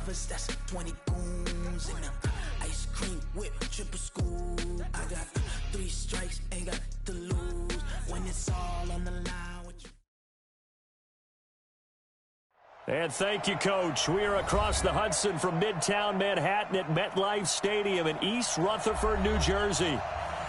brothers, that's 20 goons. And ice cream whip, triple scoop. I got 3 strikes, ain't got to lose. When it's all on the line. And thank you, Coach. We are across the Hudson from Midtown Manhattan at MetLife Stadium in East Rutherford, New Jersey.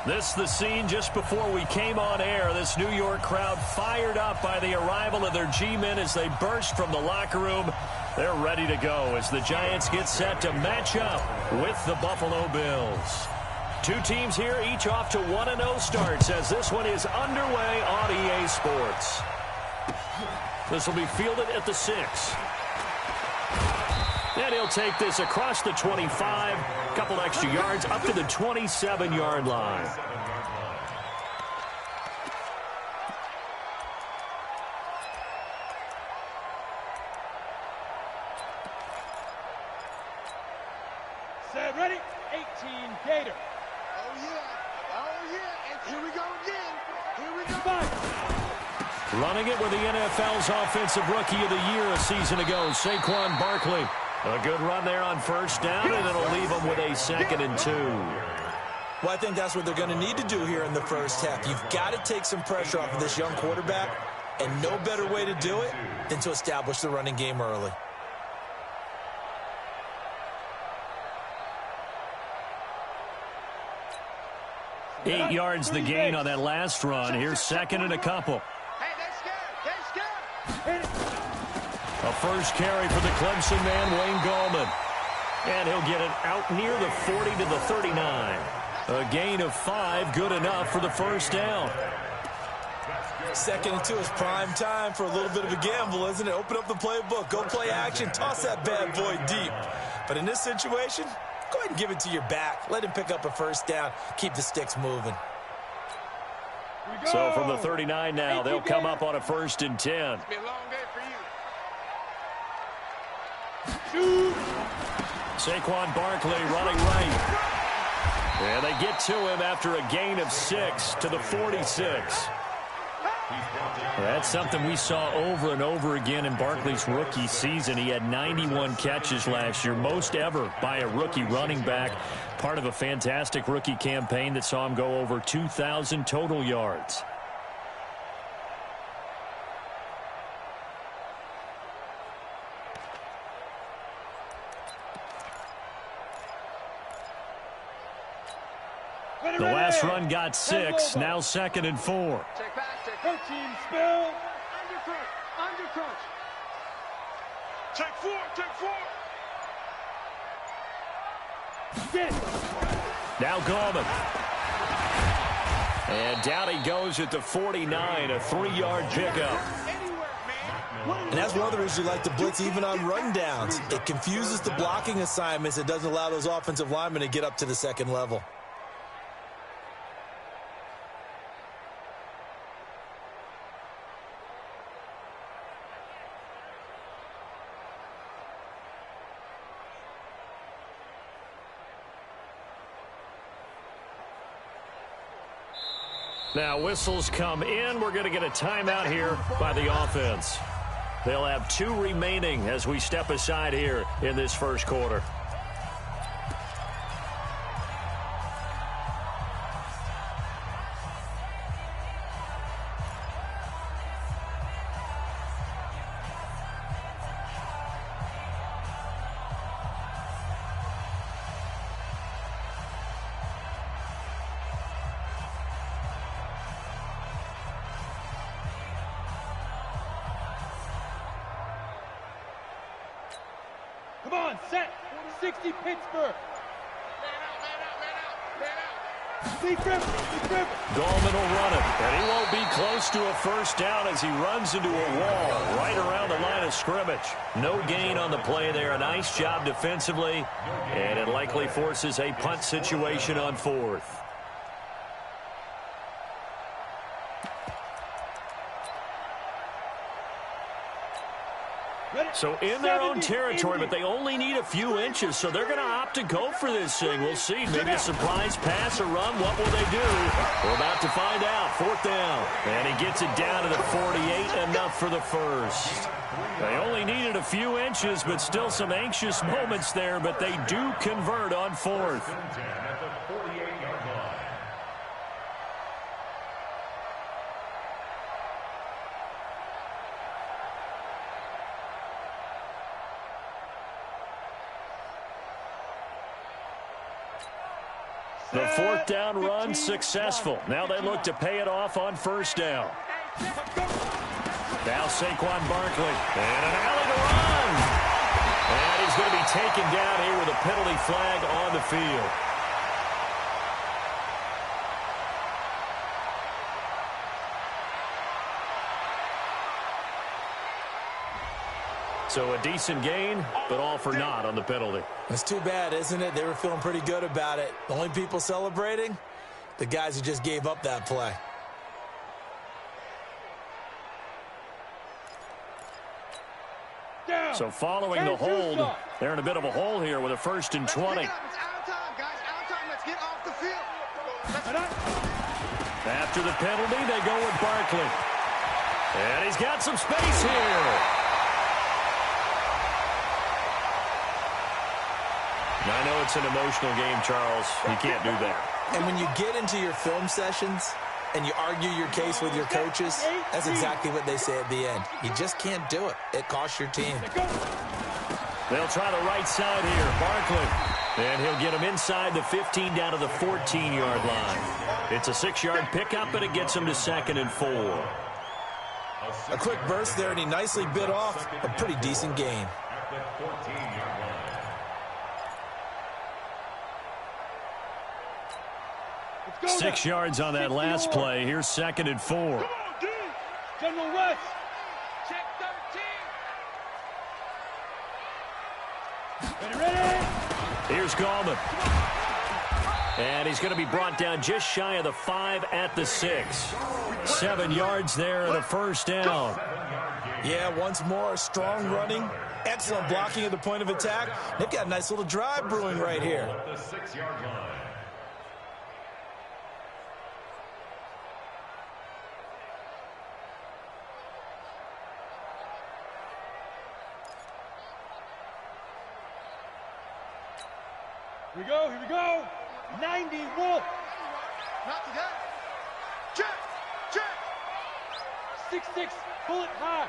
This the scene just before we came on air. This New York crowd fired up by the arrival of their G-men as they burst from the locker room. They're ready to go as the Giants get set to match up with the Buffalo Bills. Two teams here, each off to 1-0 starts as this one is underway on EA Sports. This will be fielded at the 6. And he'll take this across the 25, a couple extra yards up to the 27-yard line. Set, ready, 18 Gator. Oh yeah, and here we go again. Here we go. Five. Running it with the NFL's Offensive Rookie of the Year a season ago, Saquon Barkley. A good run there on first down, and it'll leave them with a 2nd and 2. Well, I think that's what they're going to need to do here in the first half. You've got to take some pressure off of this young quarterback, and no better way to do it than to establish the running game early. Eight yards the gain on that last run. Here's 2nd and a couple. A first carry for the Clemson man, Wayne Gallman. And he'll get it out near the 40 to the 39. A gain of 5, good enough for the first down. 2nd and 2 is prime time for a little bit of a gamble, isn't it? Open up the playbook, go play action, toss that bad boy deep. But in this situation, go ahead and give it to your back. Let him pick up a first down. Keep the sticks moving. So from the 39 now, they'll come up on a 1st and 10. It's been a long day for you. Saquon Barkley running right. And they get to him after a gain of 6 to the 46. That's something we saw over and over again in Barkley's rookie season. He had 91 catches last year, most ever by a rookie running back. Part of a fantastic rookie campaign that saw him go over 2,000 total yards. The last run got 6, now 2nd and 4. Check back, check. 13 spill. Under crunch. Check 4, check 4. Get. Now Gallman. And down he goes at the 49, a 3-yard pickup. And that's one of the reasons you like to blitz even on rundowns. It confuses the blocking assignments. It doesn't allow those offensive linemen to get up to the 2nd level. Now whistles come in. We're going to get a timeout here by the offense. They'll have 2 remaining as we step aside here in this first quarter. Come on, set. 60 Pittsburgh. Big Ripper. Gallman will run it, and he won't be close to a first down as he runs into a wall right around the line of scrimmage. No gain on the play there. A nice job defensively, and it likely forces a punt situation on 4th. So in their own territory, but they only need a few inches, so they're going to opt to go for this thing. We'll see. Maybe a surprise pass or run. What will they do? We're about to find out. Fourth down. And he gets it down to the 48, enough for the first. They only needed a few inches, but still some anxious moments there, but they do convert on fourth. The fourth down run successful. Now they look to pay it off on first down. Now Saquon Barkley. And an alley to run. And he's going to be taken down here with a penalty flag on the field. So a decent gain, but all for naught on the penalty. It's too bad, isn't it? They were feeling pretty good about it. The only people celebrating, the guys who just gave up that play. So following the hold, they're in a bit of a hole here with a 1st and 20. It's out of time, guys. Out of time. Let's get off the field. After the penalty, they go with Barkley. And he's got some space here. I know it's an emotional game, Charles. You can't do that. And when you get into your film sessions and you argue your case with your coaches, that's exactly what they say at the end. You just can't do it. It costs your team. They'll try the right side here. Barkley. And he'll get him inside the 15 down to the 14-yard line. It's a 6-yard pickup, and it gets him to 2nd and 4. A quick burst there, and he nicely bit off a pretty decent gain. 6 yards on that last play. Here's 2nd and 4. General Rush. Check 13. Ready. Here's Gallman. And he's going to be brought down just shy of the 5 at the 6. 7 yards there and a first down. Yeah, once more, strong running, excellent blocking at the point of attack. They've got a nice little drive brewing right here. Here we go, here we go. 90, Wolf. Not to that. Check, check. 6-6, bullet high.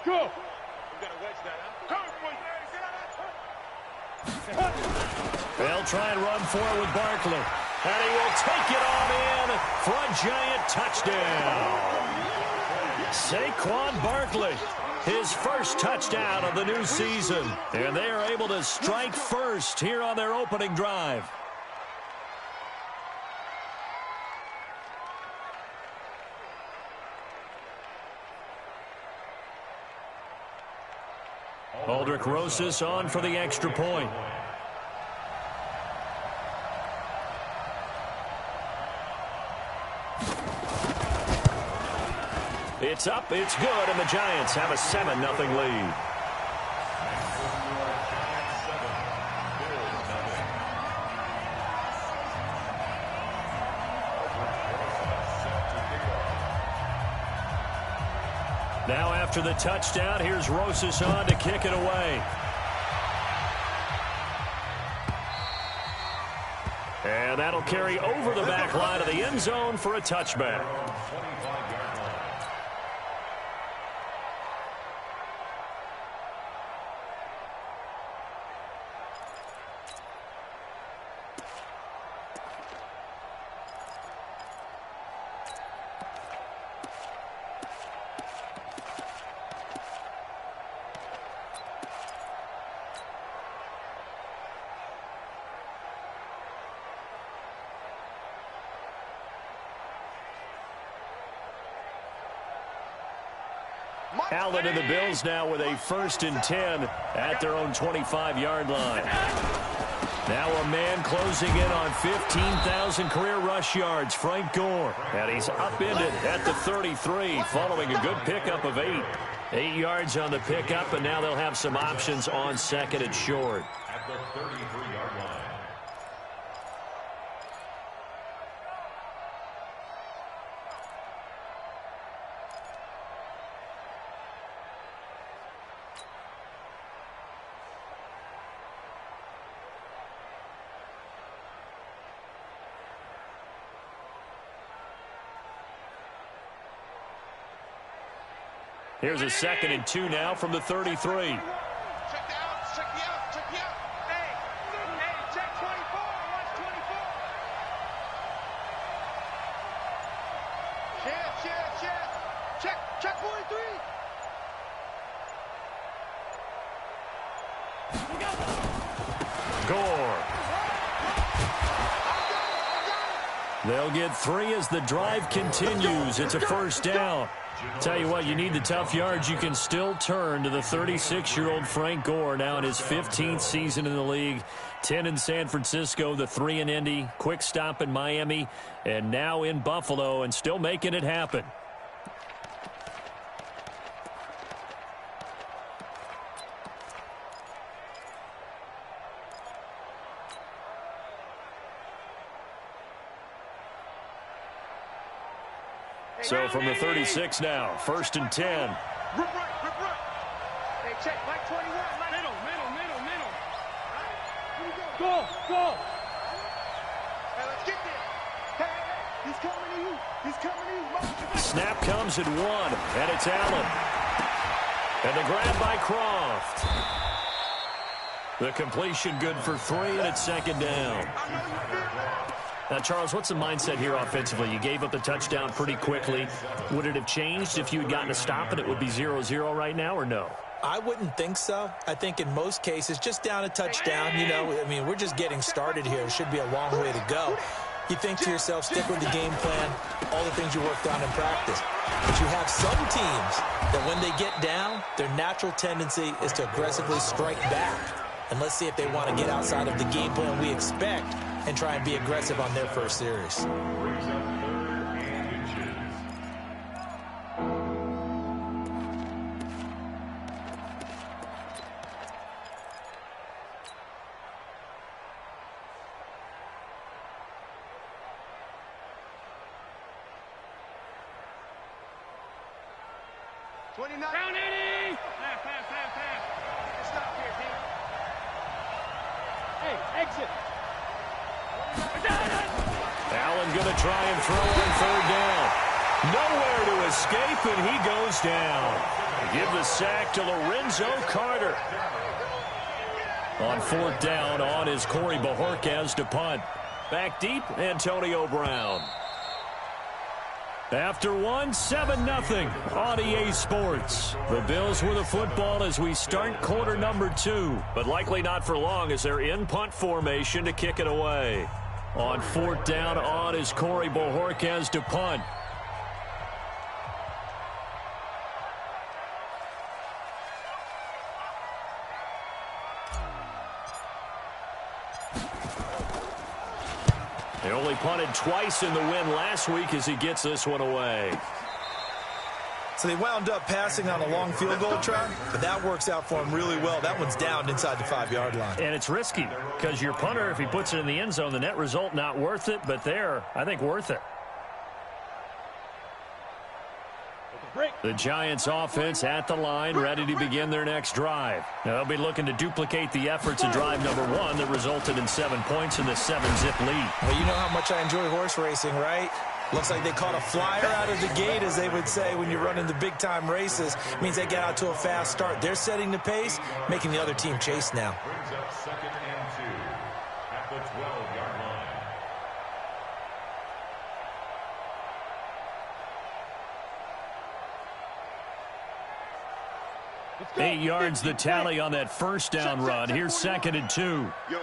Go. You gotta wedge that, huh? They'll try and run for it with Barkley. And he will take it on in for a giant touchdown. Saquon Barkley. His first touchdown of the new season. And they are able to strike first here on their opening drive. Aldrich Rosas on for the extra point. It's up, it's good, and the Giants have a 7-0 lead. Now after the touchdown, here's Rosas on to kick it away. And that'll carry over the back line of the end zone for a touchback. Allen and the Bills now with a 1st and 10 at their own 25-yard line. Now a man closing in on 15,000 career rush yards, Frank Gore. And he's upended at the 33 following a good pickup of 8. 8 yards on the pickup, and now they'll have some options on second and short. At the 33-yard line. Here's a 2nd and 2 now from the 33. Check the out, check the out, check the out. Hey, check 24, watch 24. Check 43. Gore. They'll get 3 as the drive continues. It's a first down. Tell you what, you need the tough yards. You can still turn to the 36-year-old Frank Gore, now in his 15th season in the league. 10 in San Francisco, the 3 in Indy, quick stop in Miami, and now in Buffalo, and still making it happen. So from the 36 now, 1st and 10. Rip right. Hey, check, Mike 21. Middle. Go. Hey, let's get there. Hey, he's coming to you. Snap comes at 1, and it's Allen. And the grab by Croft. The completion good for 3, and it's 2nd down. Now, Charles, what's the mindset here offensively? You gave up the touchdown pretty quickly. Would it have changed if you had gotten a stop and it would be 0-0 right now, or no? I wouldn't think so. I think in most cases, just down a touchdown, we're just getting started here. It should be a long way to go. You think to yourself, stick with the game plan, all the things you worked on in practice. But you have some teams that when they get down, their natural tendency is to aggressively strike back. And let's see if they want to get outside of the game plan we expect and try and be aggressive on their first series. Brings up 3rd and inches. Down 80. Pass. Stop here, Pete. Hey, exit. Allen going to try and throw on 3rd down. Nowhere to escape, and he goes down. Give the sack to Lorenzo Carter. On 4th down, on is Corey Bojorquez to punt. Back deep, Antonio Brown. After 1, 7-0 on EA Sports. The Bills with the football as we start quarter number 2. But likely not for long as they're in punt formation to kick it away. On 4th down, on is Corey Bojorquez to punt. They only punted twice in the win last week as he gets this one away. So they wound up passing on a long field goal try, but that works out for him really well. That one's down inside the 5-yard line. And it's risky because your punter, if he puts it in the end zone, the net result not worth it, but there, I think worth it. The Giants offense at the line, ready to begin their next drive. Now, they'll be looking to duplicate the efforts in drive number 1 that resulted in 7 points in the 7-zip lead. Well, you know how much I enjoy horse racing, right? Looks like they caught a flyer out of the gate, as they would say when you're running the big-time races. It means they get out to a fast start. They're setting the pace, making the other team chase now. Brings up 2nd and 2 at the 12-yard line. 8 yards the tally on that first down run. Here's 2nd and 2. Yo.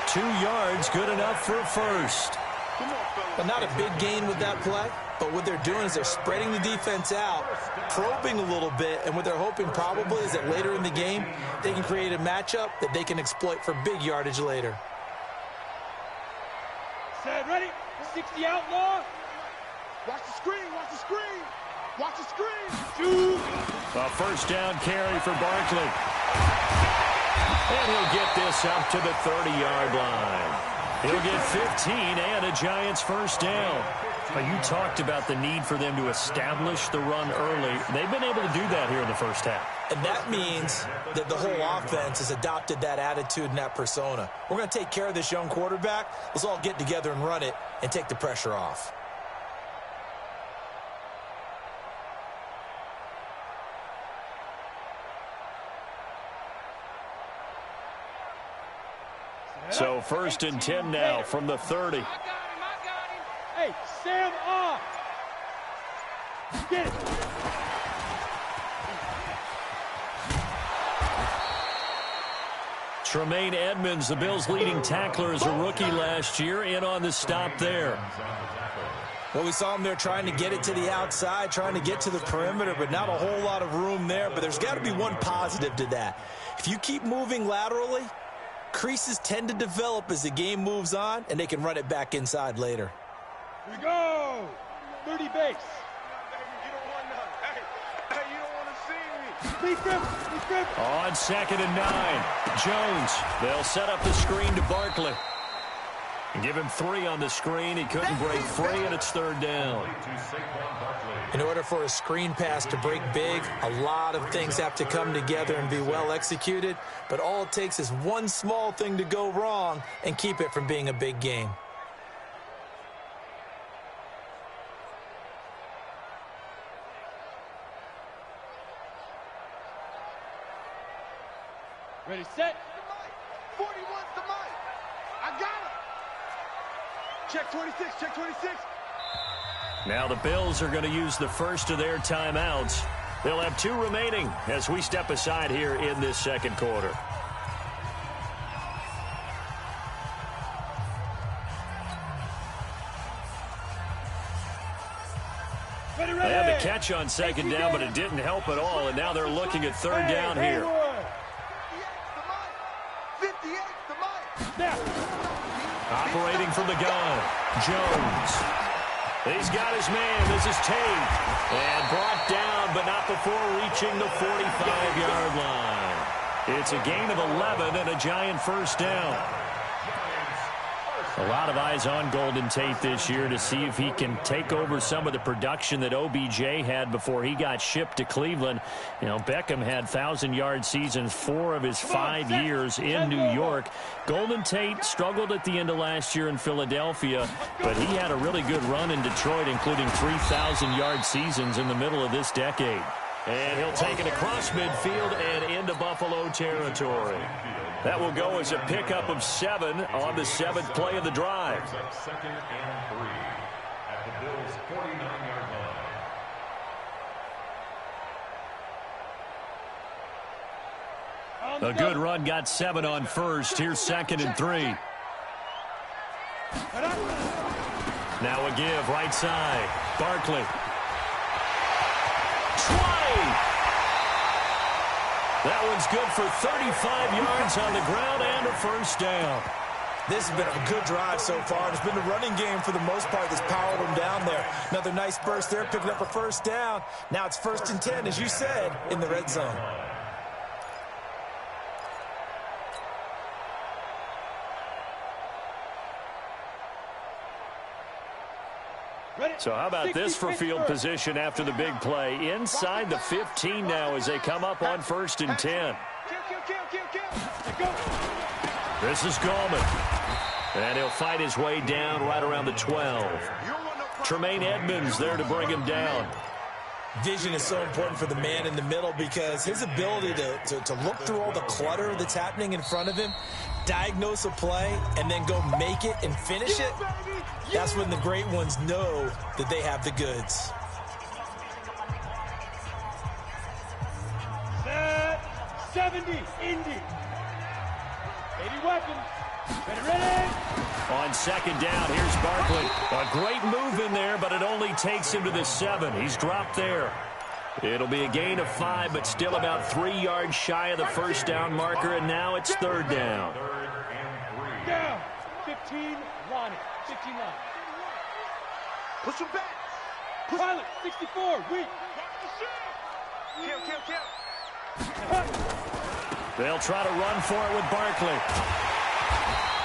2 yards, good enough for a first. But not a big gain with that play. But what they're doing is they're spreading the defense out, probing a little bit, and what they're hoping probably is that later in the game, they can create a matchup that they can exploit for big yardage later. Set, ready? 60 outlaw. Watch the screen, watch the screen. Watch the screen. Shoot. A first down carry for Barkley. And he'll get this up to the 30-yard line. He'll get 15 and a Giants first down. Now, you talked about the need for them to establish the run early. They've been able to do that here in the first half. And that means that the whole offense has adopted that attitude and that persona. We're going to take care of this young quarterback. Let's all get together and run it and take the pressure off. So 1st and 10 now from the 30. I got him. Hey, Sam off. Get it. Tremaine Edmonds, the Bills' leading tackler, is a rookie last year, in on the stop there. Well, we saw him there trying to get it to the outside, trying to get to the perimeter, but not a whole lot of room there. But there's got to be one positive to that. If you keep moving laterally, creases tend to develop as the game moves on, and they can run it back inside later. Here we go. 30 base. You don't want none. Hey, you don't want to see me. Speed grip. Speed grip. On 2nd and 9, Jones. They'll set up the screen to Barkley. Give him 3 on the screen. He couldn't break free, and it's 3rd down. In order for a screen pass to break big, a lot of things have to come together and be well executed, but all it takes is one small thing to go wrong and keep it from being a big game. Ready, set. 41's the mic. I got him. Check 26, check 26. Now the Bills are going to use the first of their timeouts. They'll have 2 remaining as we step aside here in this second quarter. Ready, They ready. had the catch on 2nd down, but it didn't help at all, and now they're looking at 3rd down here. 58's the mic. Snap. Operating from the gun, Jones. He's got his man. This is Tate. And brought down, but not before reaching the 45-yard line. It's a gain of 11 and a Giant first down. A lot of eyes on Golden Tate this year to see if he can take over some of the production that OBJ had before he got shipped to Cleveland. You know, Beckham had 1,000-yard seasons 4 of his 5 years in New York. Golden Tate struggled at the end of last year in Philadelphia, but he had a really good run in Detroit, including 3,000-yard seasons in the middle of this decade. And he'll take it across midfield and into Buffalo territory. That will go as a pickup of 7 on the 7th play of the drive. 2nd and 3 at the Bills' 49-yard line. A good run got 7 on first. Here's 2nd and 3. Now a give, right side. Barkley. Try! That one's good for 35 yards on the ground and a first down. This has been a good drive so far. It's been the running game for the most part that's powered them down there. Another nice burst there, picking up a first down. Now it's 1st and 10, as you said, in the red zone. So how about this for field position after the big play? Inside the 15 now as they come up on 1st and 10. This is Gallman. And he'll fight his way down right around the 12. Tremaine Edmonds there to bring him down. Vision is so important for the man in the middle because his ability to look through all the clutter that's happening in front of him, diagnose a play, and then go make it and finish it, that's when the great ones know that they have the goods. Set. 70, Indy. 80 weapons. Ready. On second down, here's Barkley. A great move in there, but it only takes him to the 7. He's dropped there. It'll be a gain of 5, but still about 3 yards shy of the first down marker, and now it's third down. Down. 15 line it. 15 line. Push him back. Pilot, 64, weak. Kill. They'll try to run for it with Barkley.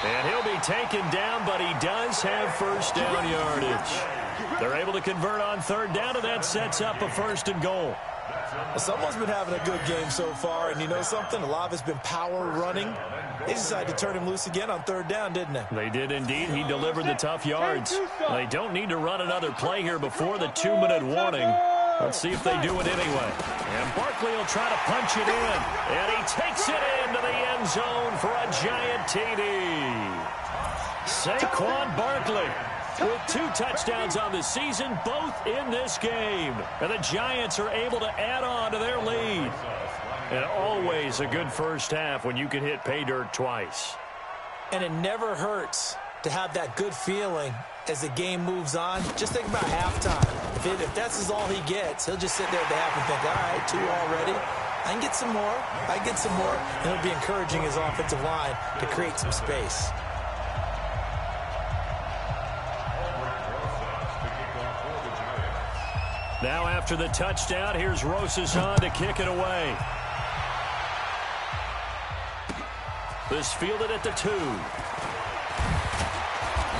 And he'll be taken down, but he does have first down yardage. They're able to convert on third down, and that sets up a first and goal. Well, someone's been having a good game so far, and you know something? A lot of it's been power running. They decided to turn him loose again on third down, didn't they? They did indeed. He delivered the tough yards. They don't need to run another play here before the 2-minute warning. Let's see if they do it anyway. And Barkley will try to punch it in. And he takes it into the end zone for a giant TD. Saquon Barkley with 2 touchdowns on the season, both in this game. And the Giants are able to add on to their lead. And always a good first half when you can hit pay dirt twice. And it never hurts to have that good feeling as the game moves on. Just think about halftime. If that's all he gets, he'll just sit there at the half and think, all right, 2 already. I can get some more. And he'll be encouraging his offensive line to create some space. Now after the touchdown, here's Rosas to kick it away. This fielded at the 2.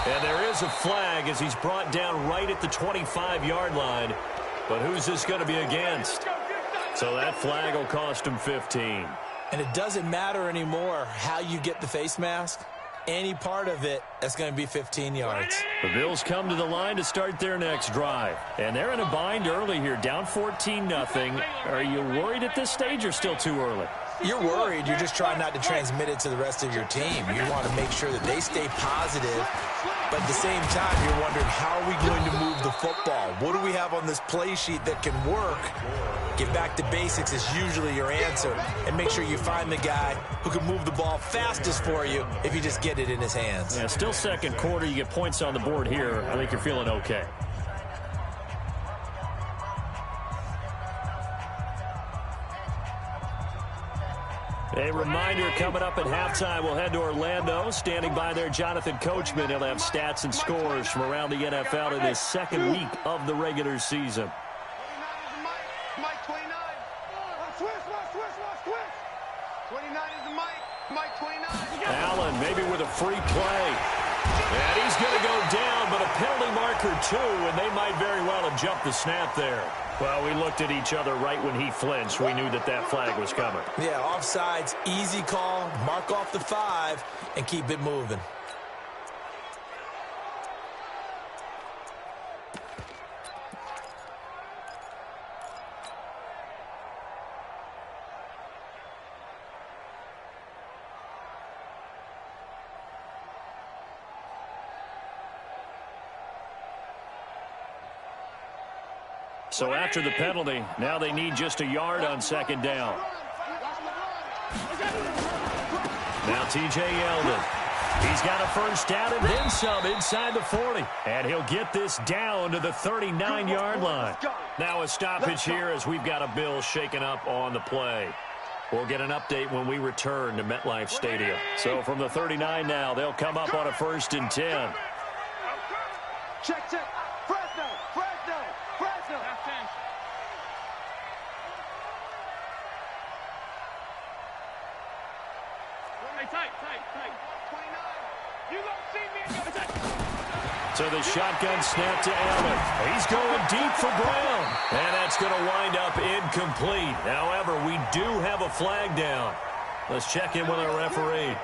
And there is a flag as he's brought down right at the 25-yard line. But who's this going to be against? So that flag will cost him 15. And it doesn't matter anymore how you get the face mask. Any part of it, that's going to be 15 yards. The Bills come to the line to start their next drive. And they're in a bind early here, down 14-0. Are you worried at this stage or still too early? You're worried. You're just trying not to transmit it to the rest of your team. You want to make sure that they stay positive. But at the same time, you're wondering, how are we going to move the football? What do we have on this play sheet that can work? Get back to basics is usually your answer. And make sure you find the guy who can move the ball fastest for you if you just get it in his hands. Yeah, still second quarter. You get points on the board here. I think you're feeling okay. A reminder coming up at halftime, we'll head to Orlando. Standing by there, Jonathan Coachman. He'll have stats and scores from around the NFL in his second week of the regular season. 29 is the Mike 29. Allen maybe with a free play. And he's going to go down, but a penalty marker too, and they might very well have jumped the snap there. Well, we looked at each other right when he flinched. We knew that that flag was coming. Yeah, offsides, easy call, mark off the 5, and keep it moving. So after the penalty, now they need just a yard on second down. Now T.J. Yeldon. He's got a first down and then some inside the 40. And he'll get this down to the 39-yard line. Now a stoppage here as we've got a Bill shaken up on the play. We'll get an update when we return to MetLife Stadium. So from the 39 now, they'll come up on a 1st and 10. Check. Fresno. Tight. 29. You don't see me. So the shotgun snap to Allen. He's going deep for Brown. And that's going to wind up incomplete. However, we do have a flag down. Let's check in with our referee.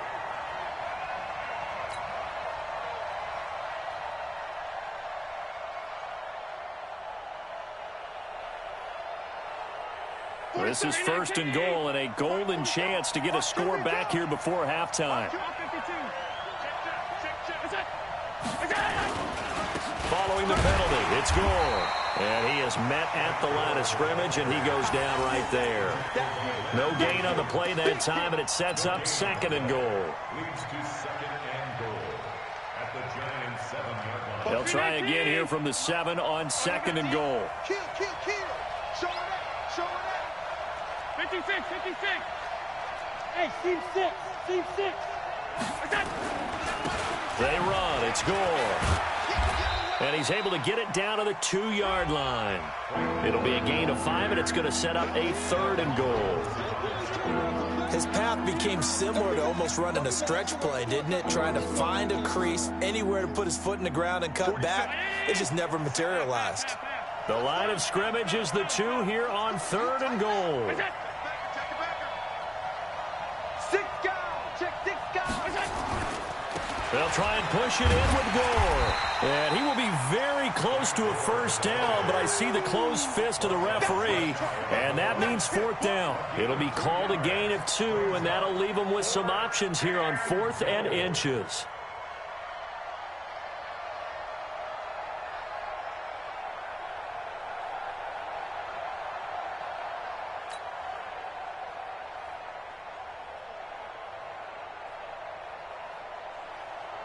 This is 1st and goal and a golden chance to get a score back here before halftime. following the penalty. It's goal. And he is met at the line of scrimmage, and he goes down right there. No gain on the play that time, and it sets up 2nd and goal. Leads to 2nd and goal at the Giants' 7-yard line. They'll try again here from the 7 on 2nd and goal. Kill. Show it up. Show it up. 56, 56. Hey, team 6. Team 6. They run. It's goal. And he's able to get it down to the 2-yard line. It'll be a gain of 5, and it's going to set up a 3rd and goal. His path became similar to almost running a stretch play, didn't it? Trying to find a crease, anywhere to put his foot in the ground and cut back. It just never materialized. The line of scrimmage is the 2 here on 3rd and goal. 6 go. Check 6 go. They'll try and push it in with Gore. And he will be very close to a 1st down, but I see the closed fist of the referee, and that means 4th down. It'll be called a gain of 2, and that'll leave them with some options here on 4th and inches.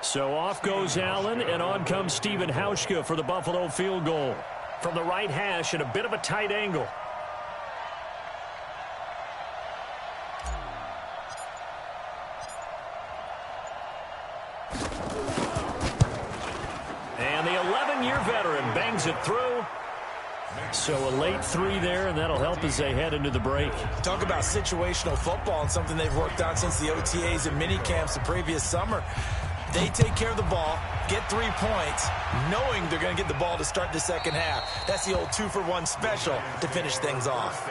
So off goes Allen, and on comes Steven Hauschka for the Buffalo field goal. From the right hash at a bit of a tight angle. And the 11-year veteran bangs it through. So a late 3 there, and that'll help as they head into the break. Talk about situational football and something they've worked on since the OTAs and mini camps the previous summer. They take care of the ball, get 3 points, knowing they're going to get the ball to start the 2nd half. That's the old 2-for-1 special to finish things off.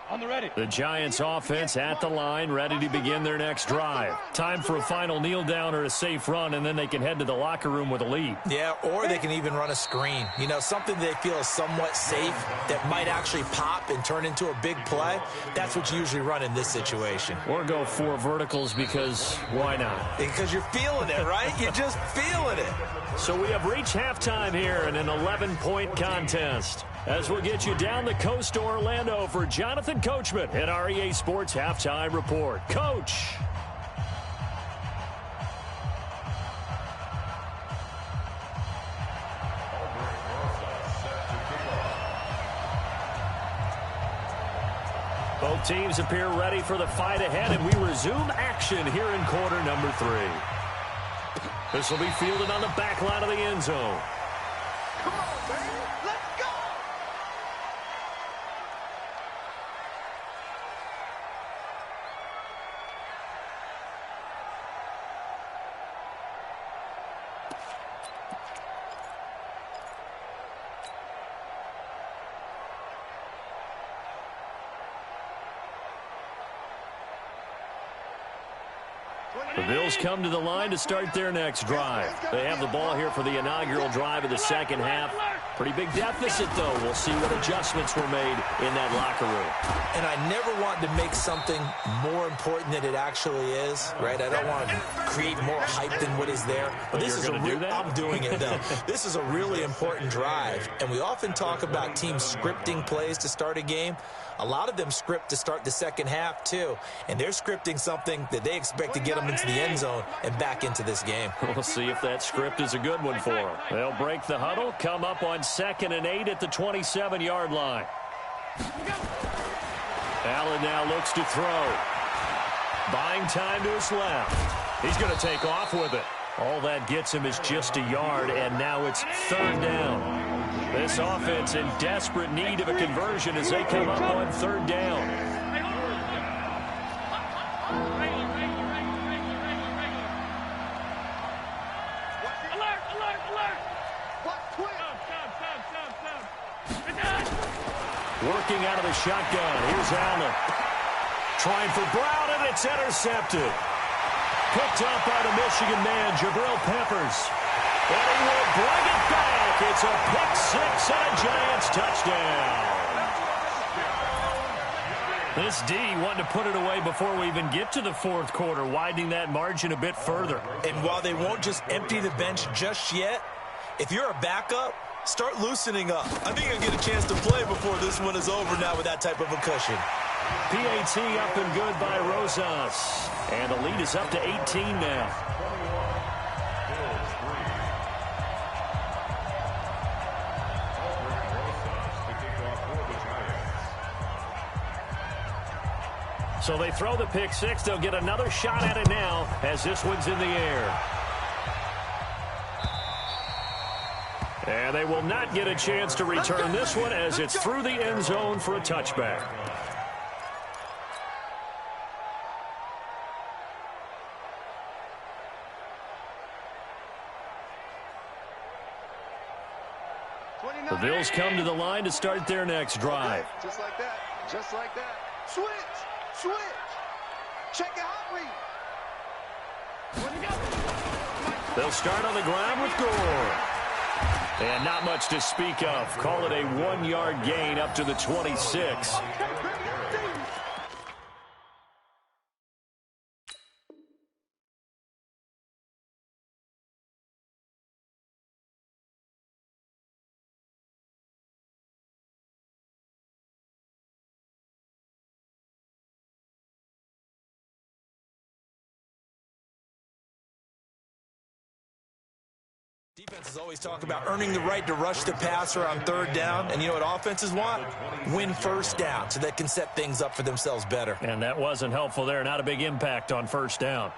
On the ready. The Giants offense at the line, ready to begin their next drive. Time for a final kneel down or a safe run, and then they can head to the locker room with a lead. Yeah, or they can even run a screen. You know, something they feel is somewhat safe that might actually pop and turn into a big play. That's what you usually run in this situation. Or go 4 verticals because why not? Because you're feeling it, right? You're just feeling it. So we have reached halftime here in an 11-point contest. As we'll get you down the coast to Orlando for Jonathan Coachman at our EA Sports Halftime Report. Coach. Both teams appear ready for the fight ahead, and we resume action here in quarter number 3. This will be fielded on the back line of the end zone. Come on, man. Let's go. The Bills come to the line to start their next drive. They have the ball here for the inaugural drive of the 2nd half. Pretty big deficit, though. We'll see what adjustments were made in that locker room. And I never want to make something more important than it actually is, right? I don't want to create more hype than what is there. But this is I'm doing it, though. This is a really important drive. And we often talk about teams scripting plays to start a game. A lot of them script to start the 2nd half, too. And they're scripting something that they expect to get them into the end zone and back into this game. We'll see if that script is a good one for them. They'll break the huddle, come up on 2nd and 8 at the 27-yard line. Allen now looks to throw. Buying time to his left. He's going to take off with it. All that gets him is just a yard, and now it's 3rd down. This offense in desperate need of a conversion as they come up on 3rd down. Alert, alert, alert. Working out of the shotgun. Here's Allen. Trying for Brown, and it's intercepted. Picked up by the Michigan man, Jabril Peppers. And he will bring it back. It's a pick 6 and a Giants touchdown. This D wanting to put it away before we even get to the fourth quarter, widening that margin a bit further. And while they won't just empty the bench just yet, if you're a backup, start loosening up. I think you'll get a chance to play before this one is over now with that type of a cushion. PAT up and good by Rosas. And the lead is up to 18 now. So they throw the pick six. They'll get another shot at it now as this one's in the air. And they will not get a chance to return this one as it's through the end zone for a touchback. The Bills come to the line to start their next drive. Just like that. Just like that. Switch. Switch. Check it out, read. They'll start on the ground with Gore. And not much to speak of. Call it a 1-yard gain up to the 26. Defenses always talk about earning the right to rush the passer on third down. And you know what offenses want? Win first down so they can set things up for themselves better. And that wasn't helpful there. Not a big impact on first down.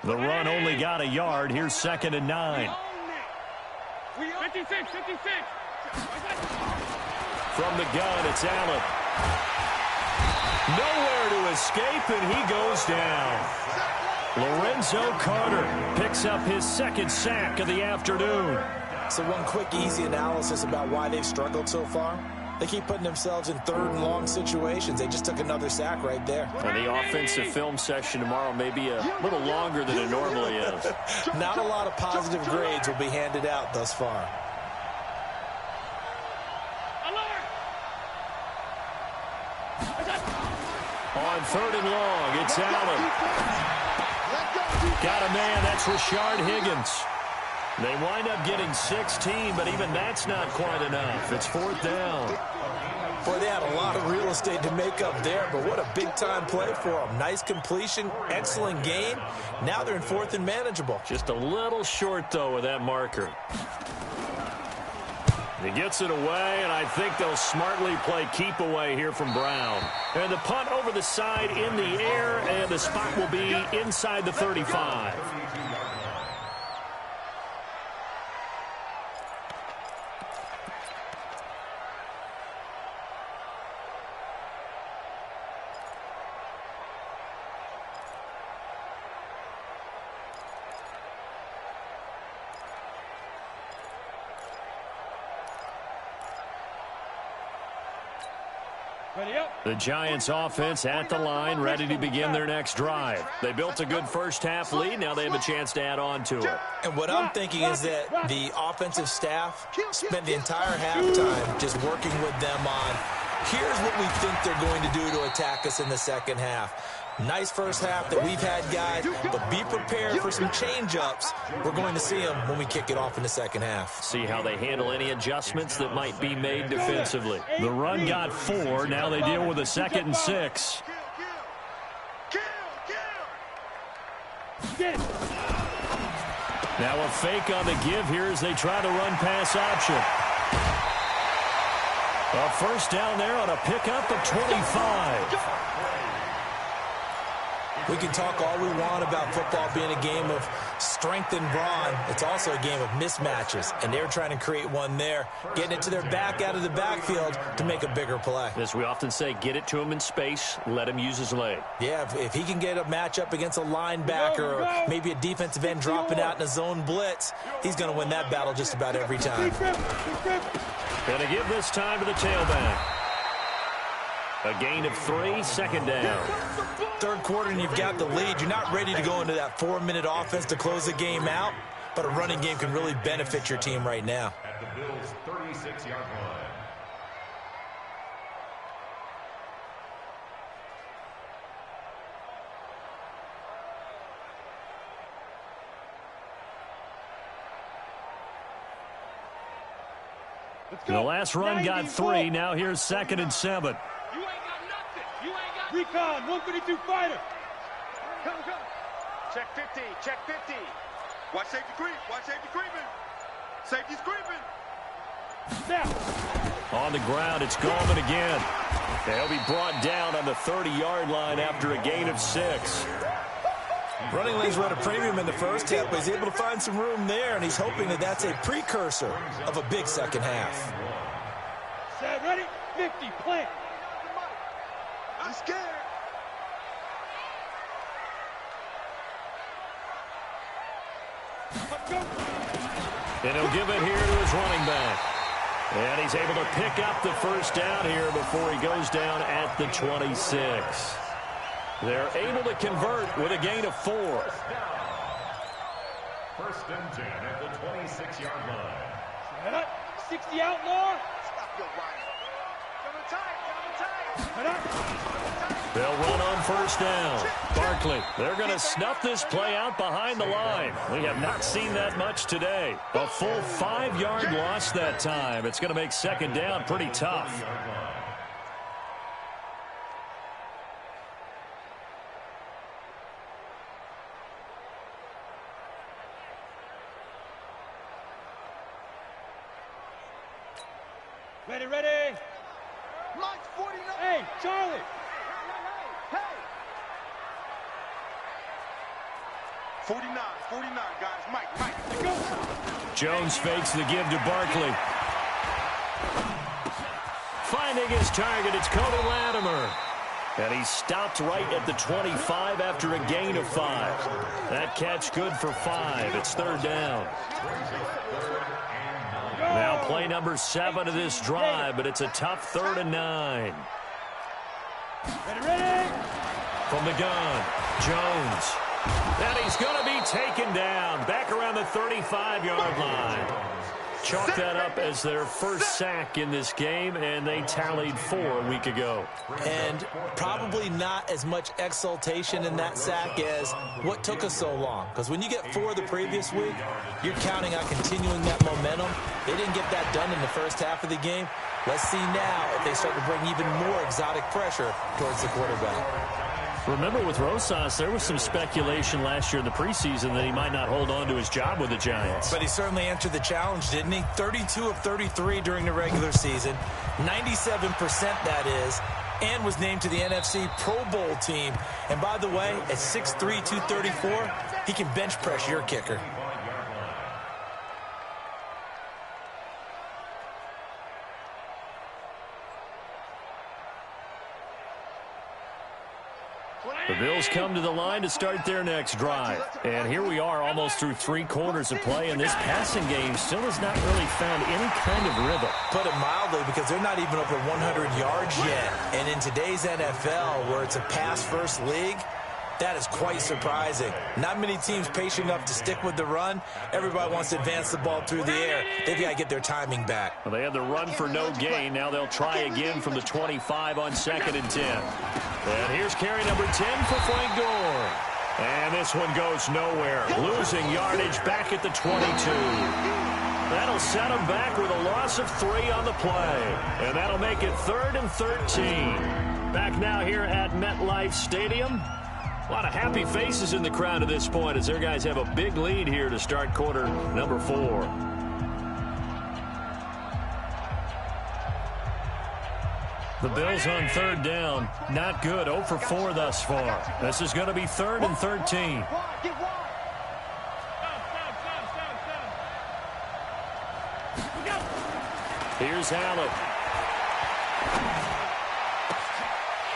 The run only got a yard. Here's 2nd and 9. 56. From the gun, it's Allen. Nowhere to escape, and he goes down. Lorenzo Carter picks up his 2nd sack of the afternoon. So one quick, easy analysis about why they've struggled so far. They keep putting themselves in 3rd and long situations. They just took another sack right there. And the offensive film session tomorrow may be a little longer than it normally is. Not a lot of positive grades will be handed out thus far. On 3rd and long, it's Allen. Got a man, that's Rashard Higgins. They wind up getting 16, but even that's not quite enough. It's 4th down. Boy, they had a lot of real estate to make up there, but what a big-time play for them. Nice completion, excellent gain. Now they're in 4th and manageable. Just a little short, though, with that marker. He gets it away, and I think they'll smartly play keep away here from Brown. And the punt over the side in the air, and the spot will be inside the 35. The Giants offense at the line, ready to begin their next drive. They built a good first-half lead. Now they have a chance to add on to it. And what I'm thinking is that the offensive staff spent the entire halftime just working with them on, here's what we think they're going to do to attack us in the second half. Nice first half that we've had, guys, but be prepared for some change-ups. We're going to see them when we kick it off in the second half. See how they handle any adjustments that might be made defensively. The run got 4. Now they deal with a 2nd and 6. Now a fake on the give here as they try to run pass option. A first down there on a pickup of 25. We can talk all we want about football being a game of strength and brawn. It's also a game of mismatches, and they're trying to create one there, getting it to their back out of the backfield to make a bigger play. As we often say, get it to him in space, let him use his leg. Yeah, if he can get a matchup against a linebacker or maybe a defensive end dropping out in a zone blitz, he's going to win that battle just about every time. Going to give this time to the tailback. A gain of 3, 2nd down. third quarter and you've got the lead. You're not ready to go into that 4-minute offense to close the game out, but a running game can really benefit your team right now. At the Bills' 36-yard line. The last run got 3. Now here's 2nd and 7. You ain't got nothing. You ain't got recon, 132 fighter. Come. Check 50, check 50. Watch safety creep, watch safety creeping. Safety's creeping. Snap. On the ground, it's Gallman again. They'll be brought down on the 30-yard line after a gain of 6. Running lanes were at a premium in the first half, but he's able to find some room there, and he's hoping that that's a precursor of a big second half. Set, ready, 50, plant. I'm scared. Let's go. And he'll give it here to his running back. And he's able to pick up the first down here before he goes down at the 26. They're able to convert with a gain of 4. First and 10 at the 26-yard line. Set up, 60 outlaw. Stop your running. They'll run on first down. Barkley, they're going to snuff this play out behind the line. We have not seen that much today. A full 5-yard loss that time. It's going to make second down pretty tough. Ready. Mike's 49. Hey, Charlie. Hey. 49, guys. Mike. Let's go. Jones fakes the give to Barkley. Finding his target, it's Cody Latimer. And he stopped right at the 25 after a gain of 5. That catch good for 5. It's third down. Now play number 7 of this drive, but it's a tough 3rd and 9. Ready. From the gun, Jones. And he's going to be taken down back around the 35-yard line. Chalk that up as their first sack in this game, and they tallied 4 a week ago. And probably not as much exultation in that sack as what took us so long. Because when you get 4 the previous week, you're counting on continuing that momentum. They didn't get that done in the first half of the game. Let's see now if they start to bring even more exotic pressure towards the quarterback. Remember, with Rosas, there was some speculation last year in the preseason that he might not hold on to his job with the Giants. But he certainly answered the challenge, didn't he? 32 of 33 during the regular season, 97% that is, and was named to the NFC Pro Bowl team. And by the way, at 6'3", 234, he can bench press your kicker. The Bills come to the line to start their next drive. And here we are almost through 3 quarters of play, and this passing game still has not really found any kind of rhythm. Put it mildly, because they're not even over 100 yards yet. And in today's NFL, where it's a pass-first league, that is quite surprising. Not many teams patient enough to stick with the run. Everybody wants to advance the ball through the air. They've got to get their timing back. Well, they had the run for no gain. Now they'll try again from the 25 on 2nd and 10. And here's carry number 10 for Frank Gore. And this one goes nowhere. Losing yardage back at the 22. That'll set them back with a loss of 3 on the play. And that'll make it 3rd and 13. Back now here at MetLife Stadium. A lot of happy faces in the crowd at this point as their guys have a big lead here to start quarter number 4. The Bills on 3rd down. Not good. 0 for 4 thus far. This is going to be 3rd and 13. Here's Allen.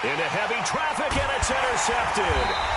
Into heavy traffic, and it's intercepted.